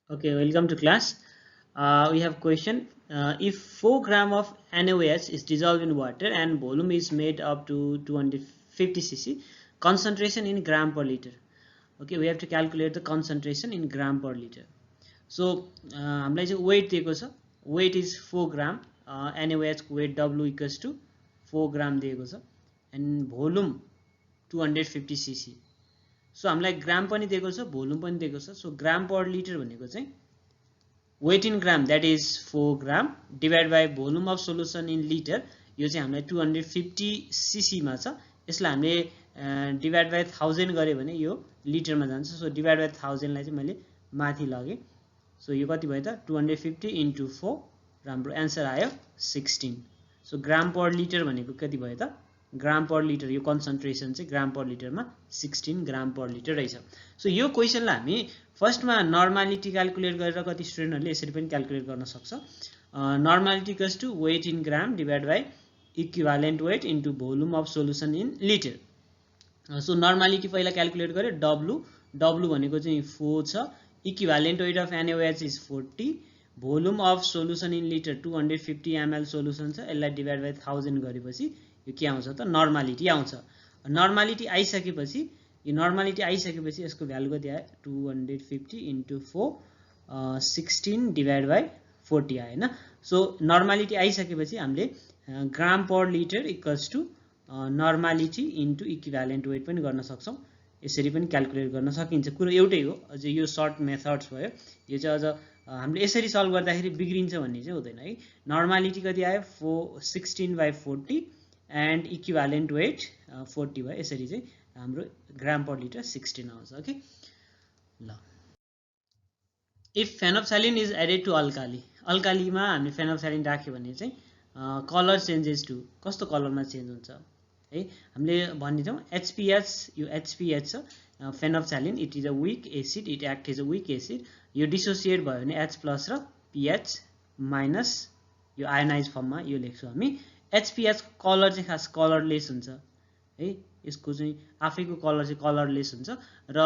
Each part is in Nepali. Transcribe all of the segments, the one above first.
Okay, welcome to class. We have question. If 4 gram of NaOH is dissolved in water and volume is made up to 250 cc, concentration in gram per liter. Okay, we have to calculate the concentration in gram per liter. So, हामीलाई चाहिँ weight दिएको छ. Weight is 4 gram. NaOH weight W equals to 4 gram दिएको छ and volume 250 cc. सो हामीलाई ग्राम पनि दिएको छ, भोल्युम पनि दिएको छ. सो ग्राम पर लिटर भनेको चाहिँ weight in gram that is 4 gram divide by volume of solution in litre. यो चाहिँ हामीलाई 250 cc मा छ. यसलाई हामीले डिवाइड बाई 1000 गरे भने यो लिटरमा जान्छ. सो डिवाइड बाई 1000 लाई चाहिँ मैले माथि लगे. सो यो कति भयो त 250 into 4. राम्रो आन्सर आयो 16. सो ग्राम पर लिटर भनेको कति भयो त ग्राम पर लिटर. यो कन्सन्ट्रेसन चाहिँ ग्राम पर लिटरमा 16 ग्राम पर लिटर रहेछ. सो यो क्वेसनलाई हामी फर्स्टमा नर्मालिटी क्याल्कुलेट गरेर कति स्टुडेन्टहरूले यसरी पनि क्याल्कुलेट गर्न सक्छ. Normality equals to weight in gram divide by equivalent weight into volume of solution in litre. So normality पहिला क्याल्कुलेट गरे. डब्लु भनेको चाहिँ 4 छ. Equivalent weight of NaOH is 40. Volume of solution in litre 250 ml solution छ. यसलाई डिवाइड बाई 1000 गरेपछि यो के आउँछ त नर्मालिटी आउँछ. नर्मालिटी आइसकेपछि यसको भ्यालु कति आयो 250 into 4 16 डिवाइड बाई 40 आयो हैन. सो नर्मालिटी आइसकेपछि हामीले gram per litre equals to normality into equivalent weight पनि गर्न सक्छौं. यसरी पनि क्याल्कुलेट गर्न सकिन्छ. कुरो एउटै हो. अझै यो सर्ट मेथड्स भयो. यो चाहिँ अझ हामीले यसरी सल्भ गर्दाखेरि बिग्रिन्छ भन्ने चाहिँ हुँदैन है. नर्मालिटी कति आयो 16/40 एन्ड इक्विभ्यालेन्ट वेट 40 भयो. यसरी चाहिँ हाम्रो ग्राम पर लिटर 16 आउँछ. ओके ल. If phenolphthalein is added to alkali, अल्कालीमा हामीले फेनोप्थ्यालिन राख्यो भने चाहिँ कलर चेन्जेस टु कस्तो कलरमा चेन्ज हुन्छ है. हामीले भनिदिन्छौँ HPH. यो HPH छ phenolphthalein. It is a weak acid. It act is a weak acid. यो डिसोसिएट भयो भने H प्लस र PH माइनस यो आयोनाइज फर्ममा यो लेख्छौँ हामी. HPH कलर चाहिँ खास कलरलेस हुन्छ है. यसको चाहिँ आफैको कलर चाहिँ कलरलेस हुन्छ र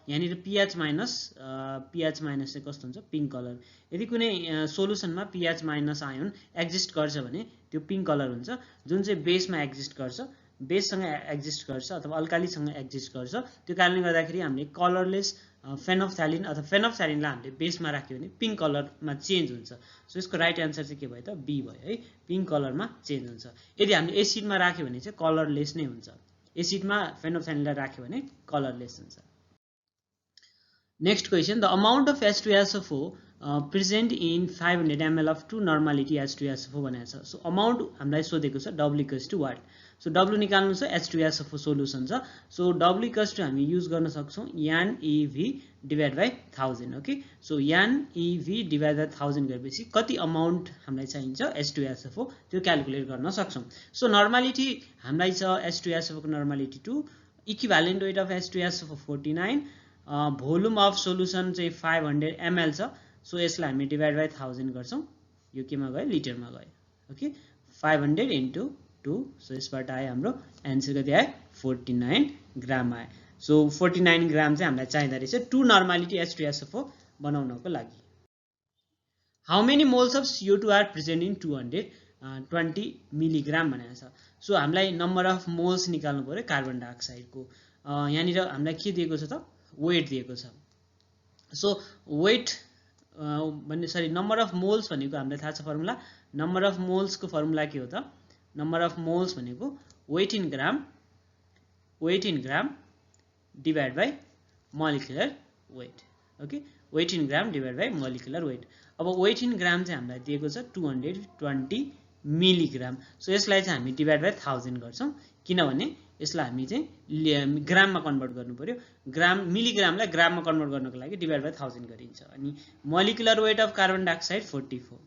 यहाँनिर PH माइनस चाहिँ कस्तो हुन्छ पिङ्क कलर. यदि कुनै सोल्युसनमा PH माइनस आयोन एक्जिस्ट गर्छ भने त्यो पिङ्क कलर हुन्छ. जुन चाहिँ बेसमा एक्जिस्ट गर्छ, बेससँग एक्जिस्ट गर्छ अथवा अल्कालीसँग एक्जिस्ट गर्छ. त्यो कारणले गर्दाखेरि हामीले कलरलेस फेनोप्थ्यालिन अथवा फेनोप्थ्यालिनलाई हामीले बेसमा राख्यो भने पिङ्क कलरमा चेन्ज हुन्छ. सो यसको राइट आन्सर चाहिँ के भयो त बी भयो है. पिङ्क कलरमा चेन्ज हुन्छ. यदि हामीले एसिडमा राख्यो भने चाहिँ कलरलेस नै हुन्छ. एसिडमा फेनोप्थ्यालिनलाई राख्यो भने कलरलेस हुन्छ. Next question. The amount of H2SO4 present in 500 ml of 2 normality H2SO4 भनेको छ. सो अमाउन्ट हामीलाई सोधेको छ W equals to what. So W निकाल्नु छ H2SO4 सोल्युसन छ. सो W इक्वल्स टु हामी युज गर्न सक्छौँ NeV divide by 1000. Okay. So NeV divide by 1000 गरेपछि कति अमाउन्ट हामीलाई चाहिन्छ H2SO4 त्यो क्याल्कुलेट गर्न सक्छौँ. सो नर्मालिटी हामीलाई छ H2SO4 को normality 2. Equivalent weight of H2SO4 49. Volume of solution चाहिँ 500 ml छ. सो यसलाई हामी डिवाइड बाई 1000 गर्छौँ. यो केमा गयो लिटरमा गयो. ओके. 500 into 2. सो यसबाट आयो हाम्रो एन्सर कति आयो 49 ग्राम आयो. सो 49 ग्राम चाहिँ हामीलाई चाहिँदो रहेछ 2 नर्मालिटी H2SO4 बनाउनको लागि. How many moles of CO2 are present in 220 milligram भनेको छ. सो हामीलाई नम्बर अफ मोल्स निकाल्नु पर्यो कार्बन डाइअक्साइडको. यहाँनिर हामीलाई के दिएको छ त वेट दिएको छ. So weight number of moles भनेको हामीलाई थाहा छ फर्मुला. नम्बर अफ मोल्सको फर्मुला के हो त नम्बर अफ मोल्स भनेको weight in gram divide by molecular weight. Okay. Weight in gram divide by molecular weight. अब वेट इन ग्राम चाहिँ हामीलाई दिएको छ 220 मिलिग्राम. सो यसलाई चाहिँ हामी डिवाइड बाई 1000 गर्छौँ किनभने यसलाई हामी चाहिँ ग्राममा कन्भर्ट गर्नु पर्यो. मिलिग्रामलाई ग्राममा कन्भर्ट गर्नको लागि डिवाइड बाई 1000 गरिन्छ. अनि molecular weight of carbon dioxide 44.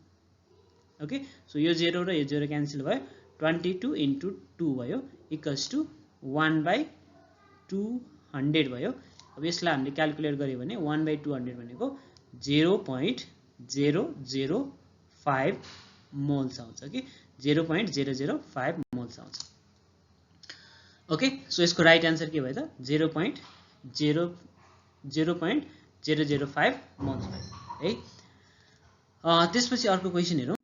Okay. So यो 0 र यो 0 क्यान्सल भयो. 22 into 2 भयो इक्वल्स टु 1/200 भयो. अब यसलाई हामीले क्याल्कुलेट गर्यो भने 1/200 भनेको 0.005 मोल्स आउँछ कि 0.005 मोल्स आउँछ. ओके. सो यसको राइट आन्सर के भयो त 0.005 मोल्स भयो. है। त्यसपछि अर्को क्वेसन हेरौँ।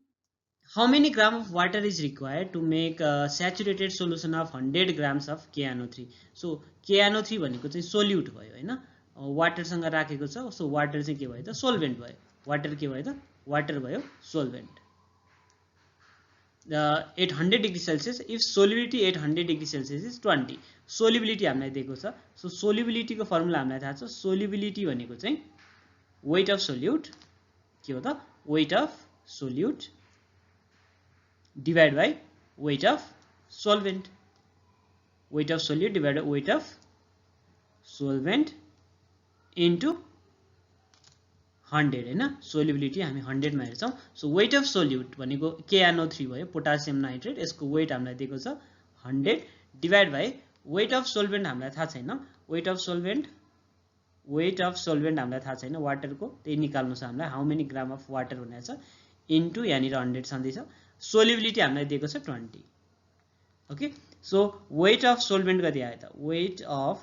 How many gram of water is required to make saturated solution of 100 grams of KNO3। So KNO3 भनेको चाहिँ सोल्युट भयो होइन, वाटरसँग राखेको छ। सो वाटर चाहिँ के भयो त, सोल्भेन्ट भयो। वाटर के भयो त, वाटर भयो सोल्भेन्ट। 800 degree Celsius, if solubility 800 degree Celsius is 20। Solubility हामीलाई दिएको छ। सो सोल्युबिलिटीको फर्मुला हामीलाई थाहा छ। सोल्युबिलिटी भनेको चाहिँ वेट अफ सोल्युट, के हो त, weight of solute divide by weight of solvent. Weight of solute divide by weight of solvent into 100 होइन। सोल्युबिलिटी हामी 100 मा हेर्छौँ। सो वेट अफ सोल्युट भनेको KNO3 भयो, पोटासियम नाइट्रेट। यसको वेट हामीलाई दिएको छ 100 डिवाइड बाई वेट अफ सोल्भेन्ट हामीलाई थाहा छैन। वेट अफ सोल्भेन्ट हामीलाई थाहा छैन वाटरको, त्यही निकाल्नु छ हामीलाई। How many gram of water भनेको छ इन्टु यहाँनिर 100 छँदैछ। सोल्युबिलिटी हामीलाई दिएको छ 20। ओके, सो वेट अफ सोल्भेन्ट कति आयो त, वेट अफ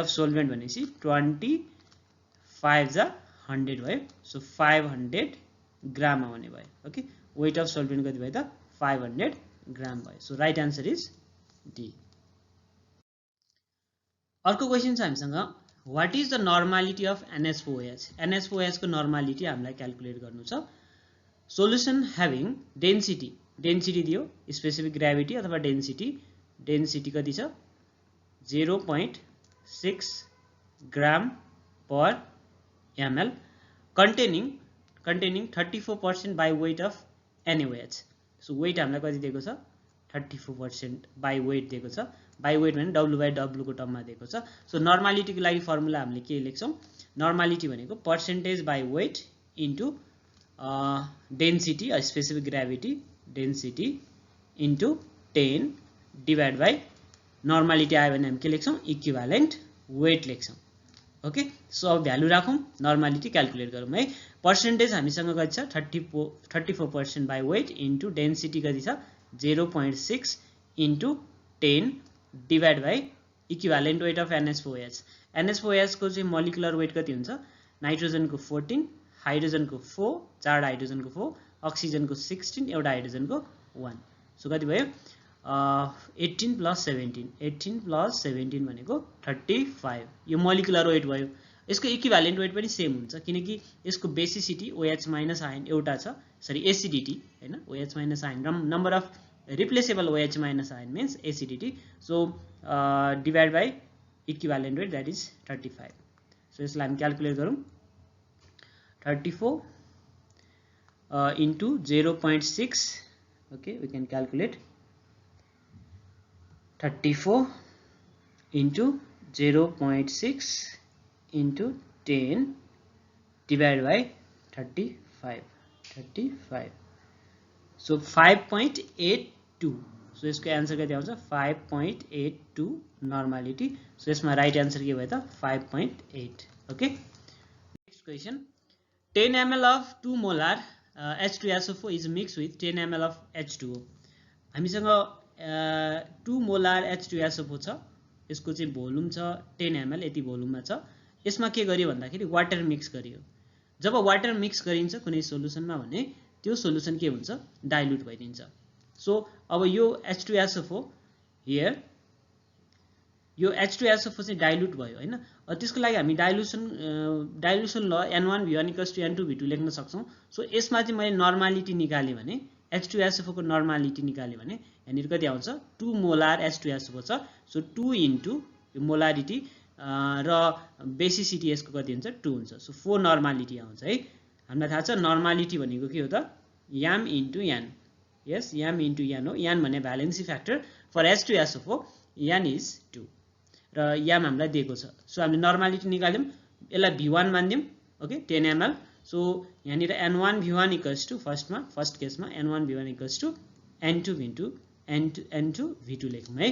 सोल्भेन्ट भनेपछि 25 जा 100 भयो। सो 500 ग्राम आउने भयो। ओके, वेट अफ सोल्भेन्ट कति भयो त, 500 ग्राम भयो। So right answer is D. अर्को क्वेसन छ हामीसँग, what is the normality of NH4OH। NH4OH को नर्मालिटी हामीलाई क्याल्कुलेट गर्नु छ। सोल्युसन ह्याभिङ डेन्सिटी दियो, स्पेसिफिक ग्राभिटी अथवा डेन्सिटी कति छ, 0.6 gram per ml, containing 34% by weight of NaOH। So weight हामीलाई कति दिएको छ, 34% बाई वेट दिएको छ। बाई वेट भने W/W को टर्ममा दिएको छ। सो नर्मालिटीको लागि फर्मुला हामीले के लेख्छौँ, नर्मालिटी भनेको percentage by weight into density, specific gravity density into 10 divide by normality आयो भने हामी के लेख्छौँ, इक्विभ्यालेन्ट वेट लेख्छौँ। ओके, सो अब भ्यालु राखौँ, नर्मालिटी क्याल्कुलेट गरौँ है। पर्सेन्टेज हामीसँग कति छ, 34% बाई वेट इन्टु डेन्सिटी कति छ, 0.6 into 10 divide by equivalent weight of NH4OH। NH4OH को चाहिँ मोलिकुलर वेट कति हुन्छ, नाइट्रोजनको 14, हाइड्रोजनको 4, 4 हाइड्रोजनको 4, अक्सिजनको 16, एउटा हाइड्रोजनको 1। सो कति भयो, 18 प्लस 17 भनेको 35। यो मोलिकुलर वेट भयो। यसको इक्विभ्यालेन्ट वेट पनि सेम हुन्छ, किनकि यसको बेसिसिटी OH माइनस आयन एउटा छ, सरी एसिडिटी होइन, OH minus ion, number of replaceable OH minus ion means acidity. So divide by equivalent weight that is 35। सो यसलाई हामी क्याल्कुलेट गरौँ, 34 into 0.6। Okay, we can calculate 34 into 0.6 into 10 divided by 35। So 5.82। So इसको आंसर कति आउँछ, 5.82 नर्मालिटी। सो यसमा राइट आन्सर के भयो त, 5.8। Okay, next question, 10 ml of 2 molar H2SO4 is mixed with 10 ml of H2O। हामीसँग 2 मोलार H2SO4 छ, यसको चाहिँ भोल्युम छ 10 ml, यति भोल्युममा छ। यसमा के गरियो भन्दाखेरि वाटर मिक्स गरियो। जब वाटर मिक्स गरिन्छ कुनै सोल्युसनमा भने त्यो सोल्युसन के हुन्छ, डाइल्युट भइदिन्छ। सो अब यो H2SO4 हियर, यो H2SO4 चाहिँ डाइल्युट भयो होइन। त्यसको लागि हामी डाइल्युसन ल N1V1 = N2V2 लेख्न सक्छौँ। सो यसमा चाहिँ मैले नर्मालिटी निकालेँ भने, H2SO4 को नर्मालिटी निकाल्यो भने यहाँनिर कति आउँछ, 2 मोलार H2SO4 छ। सो 2 इन्टु मोलारिटी र बेसिसिटी यसको कति हुन्छ, 2 हुन्छ। सो 4 नर्मालिटी आउँछ है। हामीलाई थाहा छ नर्मालिटी भनेको के हो त, याम इन्टु यान। यस, याम इन्टु यान हो। यान भने भ्यालेन्सी फ्याक्टर फर H2SO4, यान इज 2 र याम हामीलाई दिएको छ। सो हामीले नर्मालिटी निकाल्यौँ, यसलाई V1 मान्यौँ। Okay, 10 ml। सो यहाँनिर N1V1 = फर्स्ट केसमा N1V1 = N2V2 लेखौँ है।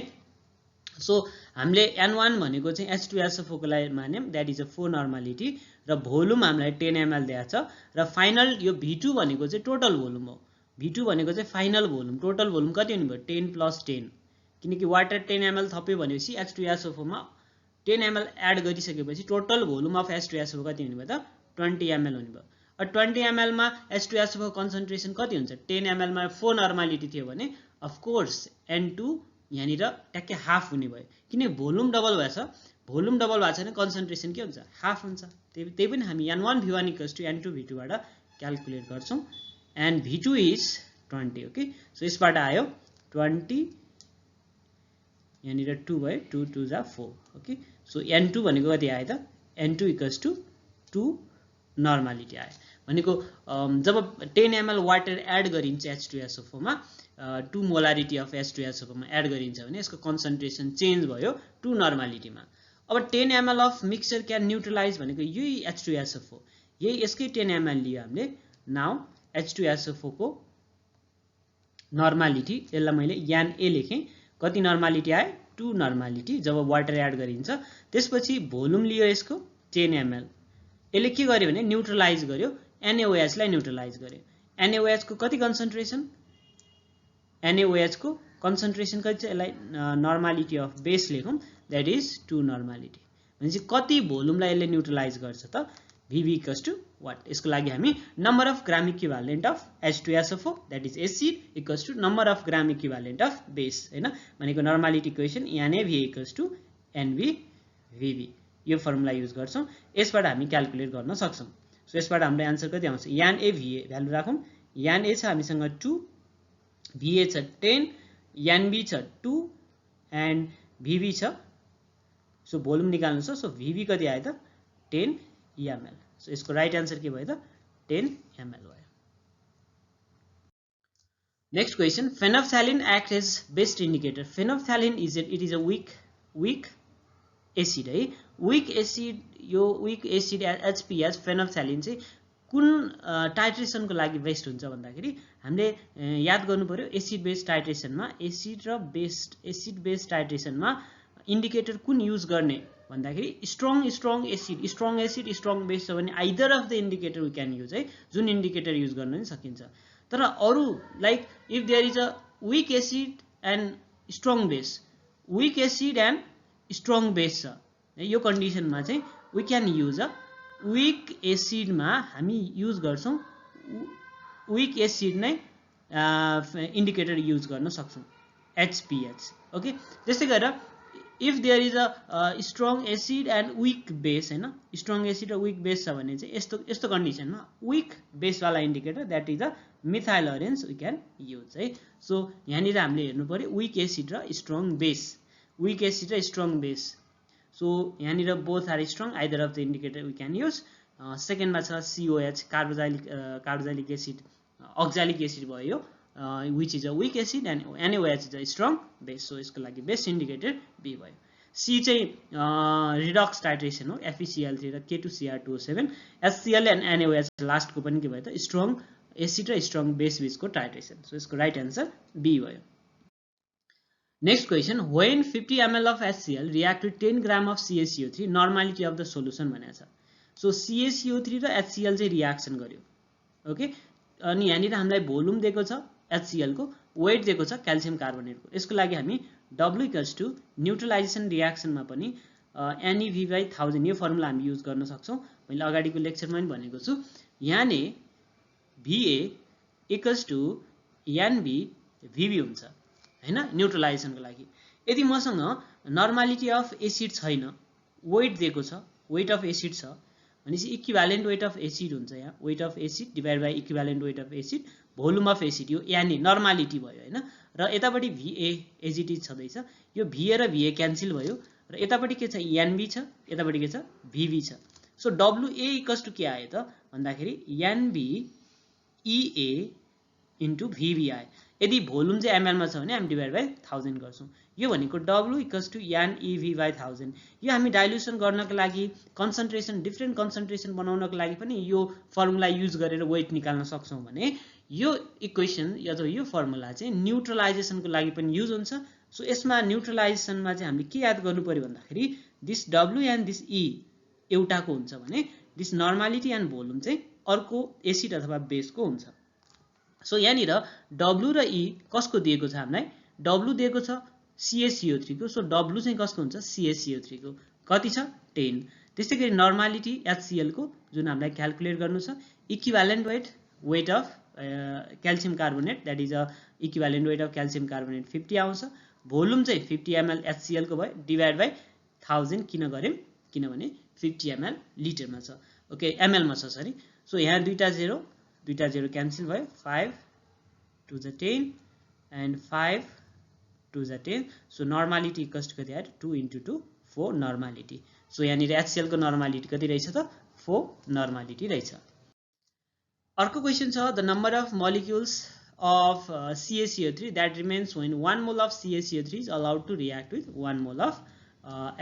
सो हामीले N1 भनेको चाहिँ H2SO4 को लागि मान्यौँ, द्याट इज अ 4 नर्मालिटी र भोल्युम हामीलाई 10 ml दिएको छ र फाइनल यो V2 भनेको चाहिँ टोटल भोल्युम हो। V2 भनेको चाहिँ फाइनल भोल्युम, टोटल भोल्युम कति हुने भयो, 10 + 10, किनकि वाटर 10 ml थप्यो भनेपछि H2SO4 मा 10 ml एड गरिसकेपछि टोटल भोल्युम अफ H2SO4 कति हुने भयो त 20 ml हुने भयो। 20 ml मा H2SO4 कन्सन्ट्रेसन कति हुन्छ 10 ml मा 4 नर्मालिटी थियो भने अफ कोर्स N2 यहाँनिर ट्याक्कै हाफ हुने भयो किन भोल्युम डबल भएछ। भोल्युम डबल भएको छ भने कन्सन्ट्रेसन के हुन्छ हाफ हुन्छ। त्यही पनि हामी N1 V1 N2 V2 बाट क्याल्कुलेट गर्छौं and V2 is 20 okay. So यसबाट आयो 20 यहाँनिर 2 भयो 2 2 जा 4 ओके। सो N2 भनेको कति आयो त N2 2 नर्मालिटी आयो भनेको जब 10 ml वाटर एड गरिन्छ H2SO4 मा 2 मोलारिटी अफ H2SO4 मा एड गरिन्छ भने यसको कन्सन्ट्रेसन चेन्ज भयो 2 नर्मालिटी मा। अब 10 ml of mixture can neutralize भनेको यही H2SO4 यही यसकै 10 ml लियो हामीले। नाउ H2SO4 को नर्मालिटी यसलाई मैले NA लेखेँ कति नर्मालिटी आयो 2 नर्मालिटी जब वाटर एड गरिन्छ। त्यसपछि भोल्युम लियो यसको 10 ml यसले के गर्यो भने न्यूट्रलाइज गर्यो NaOH लाई न्यूट्रलाइज गर्यो। NaOH को कति कन्सन्ट्रेसन NaOH को कन्सन्ट्रेसन कति छ यसलाई नर्मालिटी अफ बेस लेखौं दैट इज 2 नर्मालिटी भनेपछि कति भोल्युमलाई यसले न्यूट्रलाइज गर्छ त VV what यसको लागि हामी number of gram equivalent of H2SO4 that is acid number of gram equivalent of base हैन भनेको नर्मालिटी इक्वेसन NaVA NBVV यो फर्मुला युज गर्छौं यसबाट हामी क्याल्कुलेट गर्न सक्छौं। सो यसबाट हाम्रो आन्सर कति आउँछ NaVA भ्यालु राखौं Na छ हामीसँग 2 VA छ 10 NB छ 2 एन्ड VV छ सो भोल्युम निकाल्नु छ। सो VV कति आयो त 10 ml। सो यसको राइट आन्सर के भयो त 10 ml भयो। Next question phenolphthalein act as best indicator. Phenolphthalein it is a weak acid है वीक एसिड यो वीक एसिड HPH फेनोफ्थ्यालिन चाहिँ कुन टाइट्रेसनको लागि बेस्ट हुन्छ भन्दाखेरि हामीले याद गर्नु पर्यो एसिड बेस टाइट्रेसनमा एसिड बेस टाइट्रेसनमा इन्डिकेटर कुन युज गर्ने भन्दाखेरि स्ट्रङ एसिड स्ट्रङ बेस छ भने either of the indicator we can use है जुन इन्डिकेटर युज गर्न पनि सकिन्छ। तर अरु like if there is a weak acid and strong base weak acid and strong base छ यो कन्डिसनमा चाहिँ we can use a weak acid मा हामी युज गर्छौं वीक एसिड नै इन्डिकेटर युज गर्न सक्छौं HPH ओके। त्यस्तै गरेर if there is a strong acid and weak base हैन स्ट्रङ एसिड र वीक बेस छ भने चाहिँ यस्तो कन्डिसनमा वीक बेस वाला indicator that is a methyl orange we can use है। सो यहाँनिर हामीले हेर्नु पर्यो वीक एसिड र स्ट्रङ बेस वीक एसिड र स्ट्रङ बेस। सो यहाँनिर both are strong either of the indicator we can use. सेकेन्डमा छ COH कार्बोक्सिलिक एसिड अक्जालिक एसिड भयो which is a weak acid and NaOH is a strong base so यसको लागि बेस्ट इन्डिकेटर B भयो। C चाहिँ रिडक्स टाइट्रेसन हो FeCl3 र K2Cr2O7 HCl and NaOH last को पनि के भयो त स्ट्रङ एसिड र स्ट्रङ बेस बीचको टाइट्रेसन सो यसको राइट आन्सर B भयो। Next question when 50 ml of HCl react with 10 gram of CaCO3 normality of the solution भनेको छ। सो CaCO3 र HCl चाहिँ रियाक्सन गर्यो ओके अनि यहाँनिर हामीलाई भोल्युम दिएको छ HCl को वेट दिएको छ क्याल्सियम कार्बोनेट को यसको लागि हामी W न्यूट्रलाइजेसन रियाक्सनमा पनि NeV/1000 यो फर्मुला हामी युज गर्न सक्छौं। मैले अगाडिको लेक्चरमा पनि भनेको छु याने VA NB/VB हुन्छ हैन न्यूट्रलाइजेसनको लागि। यदि मसँग नर्मालिटी अफ एसिड छैन वेट दिएको छ वेट अफ एसिड छ भनेपछि इक्विभ्यालेन्ट वेट अफ एसिड हुन्छ यहाँ weight of acid divide by equivalent weight of acid volume of acid यो यानी नर्मालिटी भयो हैन र यतापटि VA एज इट इज छदैछ यो VA र VA क्यान्सल भयो र यतापटि के छ NB छ यतापटि के छ VB छ। सो WA इक्वल्स टु के आयो त भन्दाखेरि NBEA इन्टु VB आयो। यदि भोल्युम चाहिँ ml मा छ भने हामी डिवाइड बाइ 1000 गर्छौं यो भनेको W इक्वल्स टु NeV/1000 यो हामी डाइल्युसन गर्नको लागि कन्सन्ट्रेसन डिफरेन्ट कन्सन्ट्रेसन बनाउनको लागि पनि यो फर्मुला युज गरेर वेट निकाल्न सक्छौं भने यो इक्वेसन या त यो फर्मुला चाहिँ न्यूट्रलाइजेसनको लागि पनि युज हुन्छ। सो यसमा न्यूट्रलाइजेसनमा चाहिँ हामीले के याद गर्नु पर्यो भन्दाखेरि this W and this E एउटाको हुन्छ भने दिस नर्मालिटी एन्ड भोल्युम चाहिँ अर्को एसिड अथवा बेसको हुन्छ। सो यहाँनिर W र E कसको दिएको छ हामीलाई W दिएको छ CaCO3 को सो W चाहिँ कसको हुन्छ CaCO3 को कति छ 10। त्यसैगरी नर्मालिटी HCl को जुन हामीलाई क्याल्कुलेट गर्नु छ equivalent weight of calcium carbonate that is a equivalent weight of calcium carbonate 50 आउँछ। भोल्युम चाहिँ 50 ml HCl को भयो डिवाइड बाइ 1000 किन गर्यौं किनभने 50 ml लिटरमा छ ओके ml मा छ सरी। सो यहाँ दुईटा जेरो क्यान्सल भयो 5 to the 10 and 5 to the 10 so normality equals to कति आयो 2 into 2 4 नर्मालिटी। सो यहाँनिर HCl को नर्मालिटी कति रहेछ त 4 नर्मालिटी रहेछ। अर्को क्वेशन छ the number of molecules of CaCO3 that remains when 1 mole of CaCO3 is allowed to react with 1 mole of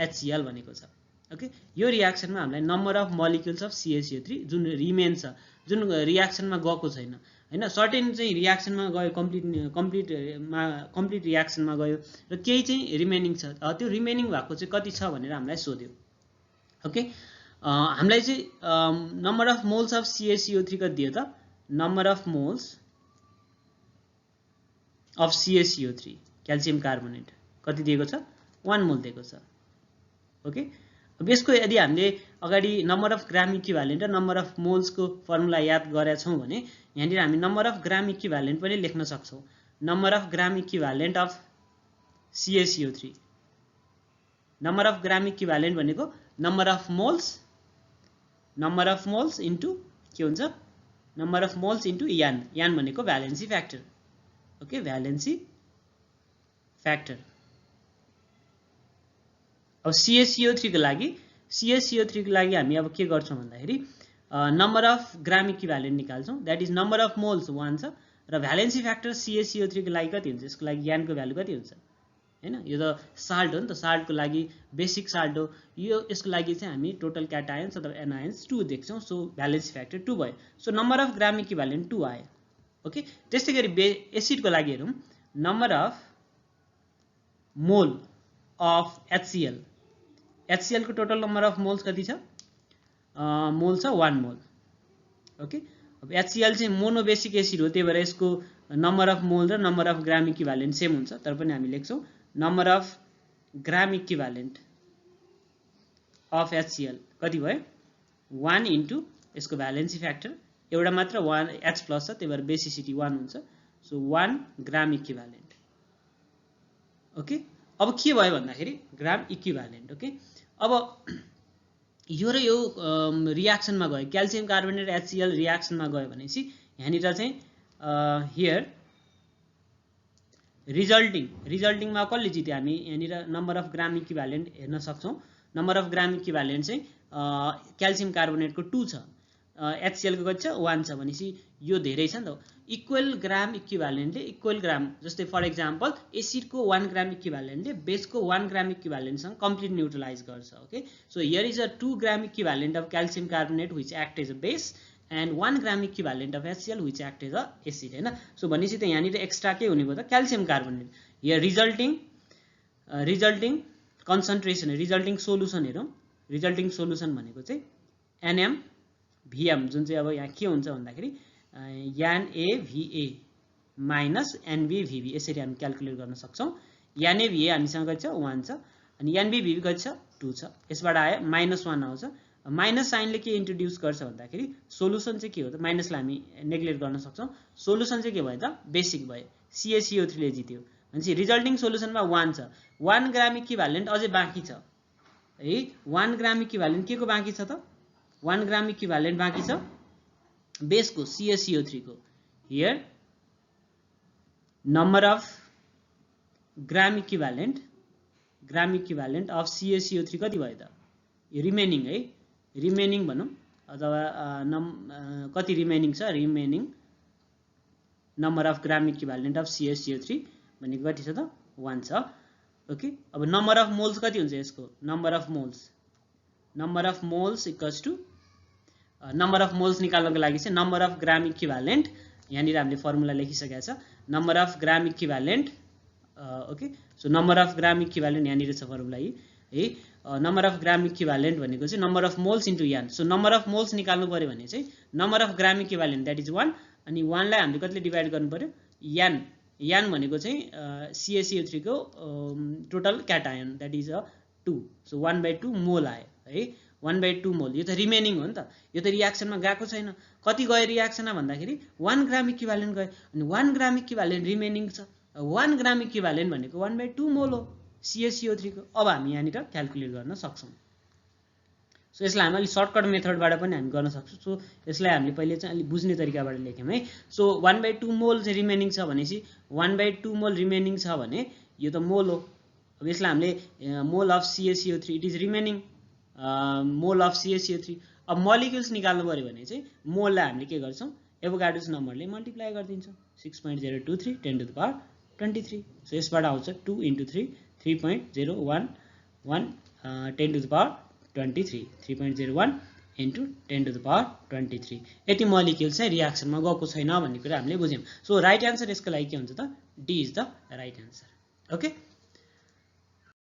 HCl भनेको छ ओके। यो रियाक्सनमा हामीलाई number of molecules of CaCO3 जुन रिमेन छ जुन रियाक्सनमा गएको छैन हैन सर्टेन चाहिँ रियाक्सनमा गयो कम्प्लिट रियाक्सनमा गयो र केही चाहिँ रिमेनिङ छ त्यो रिमेनिङ भएको चाहिँ कति छ भनेर हामीलाई सोध्यो ओके। हामीलाई चाहिँ number of moles of CaCO3 कति दियो त number of moles of CaCO3 calcium carbonate कति दिएको छ 1 मोल दिएको छ ओके। अब यसको यदि हामीले अगाडि नम्बर अफ ग्राम इक्विभ्यालेन्ट र नम्बर अफ मोल्स को फर्मुला याद गरेका छौं भने यहाँनिर हामी नम्बर अफ ग्राम इक्विभ्यालेन्ट पनि लेख्न सक्छौं। Number of gram equivalent of CaCO3 number of gram equivalent भनेको नम्बर अफ मोल्स इन्टु के हुन्छ number of moles into n भनेको valency factor okay valency factor. अब CaCO3 को लागि हामी अब के गर्छौं भन्दाखेरि नम्बर अफ ग्राम इक्विभ्यालेन्ट निकाल्छौं that is number of moles 1 छ र भ्यालेन्सी फ्याक्टर CaCO3 को लागि कति हुन्छ यसको लागि यानको भ्यालु कति हुन्छ हैन यो त साल्ट हो नि त साल्ट को लागि बेसिक साल्ट हो यो यसको लागि चाहिँ हामी टोटल क्याटायन्स अथवा एनायन्स 2 देख्छौं सो भ्यालेन्सी फ्याक्टर 2 भयो। So number of gram equivalent 2 आयो ओके। त्यसैगरी एसिड को लागि हेरौं number of mole of HCl को टोटल नम्बर अफ मोल्स कति छ मोल छ 1 मोल ओके। अब HCl चाहिँ मोनोबेसिक एसिड हो त्यही भएर यसको नम्बर अफ मोल र number of gram equivalent same हुन्छ तर पनि हामी लेख्छौं number of gram equivalent of HCl कति भयो 1 इन्टु यसको भ्यालेन्सी फ्याक्टर एउटा मात्र 1 H प्लस छ त्यही भएर बेसिसिटी 1 हुन्छ सो 1 ग्राम इक्विभ्यालेन्ट ओके। अब के भयो भन्दाखेरि ग्राम इक्विभ्यालेन्ट ओके। अब यो र यो रियाक्सनमा गयो क्याल्सियम कार्बोनेट HCl रियाक्सनमा गयो भनेपछि यहाँनिर चाहिँ हियर रिजल्टिङमा कसले जित्यो हामी यहाँनिर नम्बर अफ ग्राम इक्विभ्यालेन्ट हेर्न सक्छौं। नम्बर अफ ग्राम इक्विभ्यालेन्ट चाहिँ क्याल्सियम कार्बोनेटको 2 छ HCl को कति छ 1 छ भनेपछि यो धेरै छ नि त इक्वल ग्राम इक्विभ्यालेन्टले इक्वल ग्राम जस्तै फर एक्जाम्पल एसिड को 1 ग्राम इक्विभ्यालेन्टले बेस को 1 ग्राम इक्विभ्यालेन्ट सँग कम्प्लिट न्यूट्रलाइज गर्छ okay. So here is a 2 gram equivalent of calcium carbonate which act as a base and 1 gram equivalent of HCl which act as a acid हैन। सो भनेपछि त यहाँनिर एक्स्ट्रा के हुने भयो त calcium carbonate here resulting concentration resulting solution हेरौं रिजल्टिङ सोलुसन भनेको चाहिँ NaVm जुन चाहिँ अब यहाँ के हुन्छ भन्दाखेरि NaVa माइनस NbVb यसरी हामी क्याल्कुलेट गर्न सक्छौं। NaVa हामीसँग कति छ 1 छ अनि NbVb कति छ 2 छ यसबाट आयो -1 आउँछ माइनस साइनले के इन्ट्रोड्युस गर्छ भन्दाखेरि सोलुसन चाहिँ के हो त माइनसलाई हामी नेग्लेक्ट गर्न सक्छौं सोलुसन चाहिँ के भयो त बेसिक भयो CaCO3 ले जित्यो भनेपछि रिजल्टिङ सोलुसनमा 1 छ 1 ग्राम इक्विभ्यालेन्ट अझै बाँकी छ है 1 ग्राम इक्विभ्यालेन्ट के को बाँकी छ त 1 ग्राम इक्विभ्यालेन्ट बाँकी छ बेस को CaCO3 को here number of gram equivalent of CaCO3 कति भयो त यो रिमेनिङ है रिमेनिङ भनौं अथवा कति रिमेनिङ छ remaining number of gram equivalent of CaCO3 भनेको कति छ त 1 छ ओके। अब नम्बर अफ मोल्स कति हुन्छ यसको number of moles equals to number of moles निकाल्नको लागि चाहिँ नम्बर अफ ग्राम इक्विभ्यालेन्ट यहाँनिर हामीले फर्मुला लेखिसकेका छ number of gram equivalent okay. So number of gram equivalent यहाँनिर छ फर्मुला है नम्बर अफ ग्राम इक्विभ्यालेन्ट भनेको चाहिँ नम्बर अफ मोल्स इन्टु यान। सो नम्बर अफ मोल्स निकाल्नु पर्यो भने चाहिँ number of gram equivalent that is 1 अनि 1 लाई हामीले कतिले डिवाइड गर्नु पर्यो यान भनेको चाहिँ CaCO3 को total cation that is a 2 so 1/2 mole आयो है 1/2 मोल यो त रिमेनिङ हो नि त यो त रियाक्सनमा गएको छैन कति गयो रियाक्सनमा भन्दाखेरि 1 ग्राम इक्विभ्यालेन्ट गयो अनि 1 ग्राम इक्विभ्यालेन्ट रिमेनिङ छ 1 ग्राम इक्विभ्यालेन्ट भनेको 1/2 मोल हो CaCO3 को अब हामी यहाँनिर क्याल्कुलेट गर्न सक्छौं सो यसलाई हामी अलि सर्टकट मेथडबाट पनि हामी गर्न सक्छौं सो यसलाई हामीले पहिले चाहिँ अलि बुझ्ने तरिकाबाट लेख्यौं है सो 1/2 मोल चाहिँ रिमेनिङ छ भनेसी 1/2 मोल रिमेनिङ छ भने यो त मोल हो अब यसलाई हामीले mole of CaCO3 it is remaining mole of CaCO3 अब मोलिक्युल्स निकाल्नु पर्यो भने चाहिँ मोललाई हामीले के गर्छौं एभोगाड्रोस नम्बरले मल्टिप्लाई गरिदिन्छौं 6.023 10 to the power 23 सो यसबाट आउँछ 2 into 3 3.011 10 to the power 23 3.01 into 10 to the power 23 यति मोलिक्युल चाहिँ रियाक्सनमा गएको छैन भन्ने कुरा हामीले बुझ्यौं सो राइट आन्सर यसको लागि के हुन्छ त D is the right answer okay